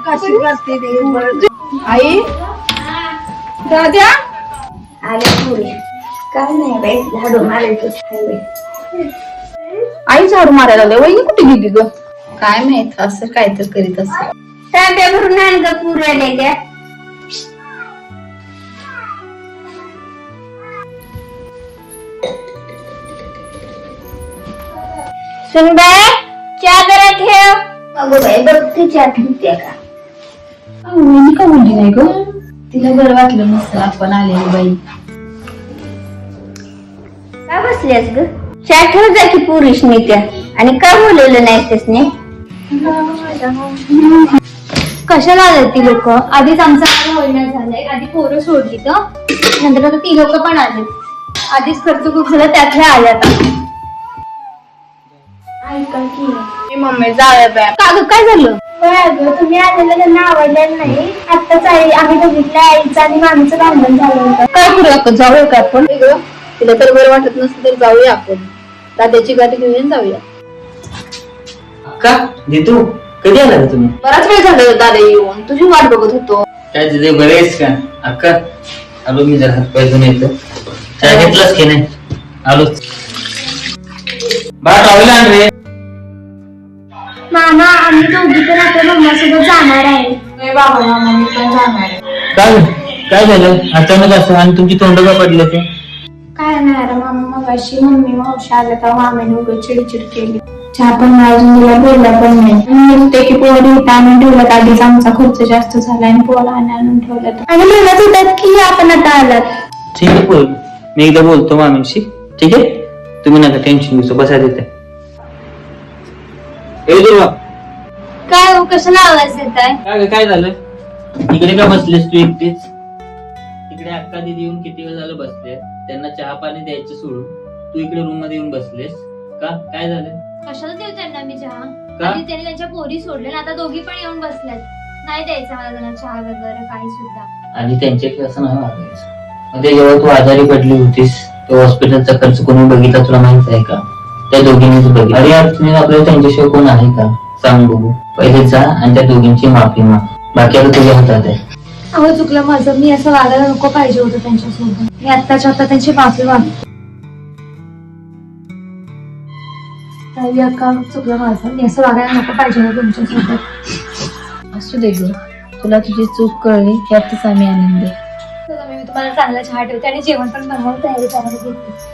काशी करते आई राजा आले पुढे काय नाही बाई झाडू मारायचं. आई झाडू मारायला लागले. वहिनी कुठे गेली ग? काय माहित, असं काय तर करीत असेल. तांब्या भरून आण ग पुऱ्या. सुनबाई चहा जरा ठेव. अगो बाई बघते चहा ठेवते का? वहिनी का बोलली नाही ग? तिला बरं वाटलं नसेल आपण आलेली बाई. का बसलीस ग? चहा ठेव जा की पुरुषनी त्या. आणि का बोलवलं नाही त्यासने? कशाला आले ती लोक? आधीच आमचा होईना झालाय. आधी पोरं सोडली तर नंतर आता ती लोक पण आले. आधीच खर्च खूप झाला, त्यातल्या आल्या आता. ऐका की मम्मी जाऊया बाय. का ग, काय झालं? तुम्ही आलेलं त्यांना आवडलेलं नाही. आत्ताच आम्ही बघितलं आईचं आणि मामीचं भांडण झालं होतं. काय करूया आपण? जाऊया का आपण? तिला तर बरं वाटत नसतं तर जाऊया आपण. दादाची गाडी घेऊन जाऊया. का जितू कधी आला तुम्ही? बराच वेळ झाला दादा येऊन. तुझी वाट बघत होतो. काय तिथे बरे आहेस का? अक्का आलो मी जरा हात पाय धुवून येतो. चहा घेतलास की नाही? आलोच. बा टॉवेल आण रे. मामा आम्ही दोघी तर आता मम्मा सोबत जाणार आहे. नाही बाबा मामा मी पण जाणार आहे. काय झालं अचानक असं? आणि तुमची तोंड का पडले ते? काय नाही रे मामा, मगाशी मम्मी मावशी आल्या तर मामीने उगाच चिडचिड केली. चहा पण अजून तिला बोलला पण नाही. ते की पोरं इथं आणून ठेवलं. आधीच आमचा खर्च जास्त झाला आणि पोरं आणून ठेवलं. आणि म्हणत होतात की आपण आता आलात. ठीक आहे बोल, मी एकदा बोलतो मामींशी. ठीक आहे, तुम्ही नका टेन्शन घेऊ. बसा तिथे. काय हो, कशाला आवाज येत आहे? काय झालं? इकडे का बसलेस तू एकटीच? तिकडे अक्का दीदी येऊन किती वेळ झालं बसले. त्यांना चहा पाणी द्यायचं सोडून तू इकडे रूम मध्ये येऊन बसलेस का? काय झालं? कशाला देऊ त्यांना मी चहा? का? आधी त्यांनी त्यांच्या पोरी सोडले, आता दोघी पण येऊन बसल्यात. नाही द्यायचा मला त्यांना चहा वगैरे काही सुद्धा. आणि त्यांच्याकडे असं नाही वागायचं. मध्ये जेव्हा तू आजारी पडली होतीस तो हॉस्पिटलचा खर्च कोणी बघितला तुला माहित आहे का? त्या दोघींनीच बघितलं. अरे अडचणीत आपल्याला त्यांच्याशिवाय कोण आहे का? सांग बघू. पहिले जा आणि त्या दोघींची माफी माग. बाकी आता तुझ्या हातात आहे. अहो चुकलं माझं. मी असं वागायला नको पाहिजे होतं त्यांच्यासोबत. मी आत्ताच्या आता त्यांची माफी मागते. अक्का चुकलं माझं. मी असं वागायला नको पाहिजे होतं तुमच्यासोबत. असू दे ग, तुला तुझी चूक कळली यातच आम्ही आनंद आहे. चला मी तुम्हाला चांगला चहा ठेवते आणि जेवण पण बनवून तयारी करायला घेते.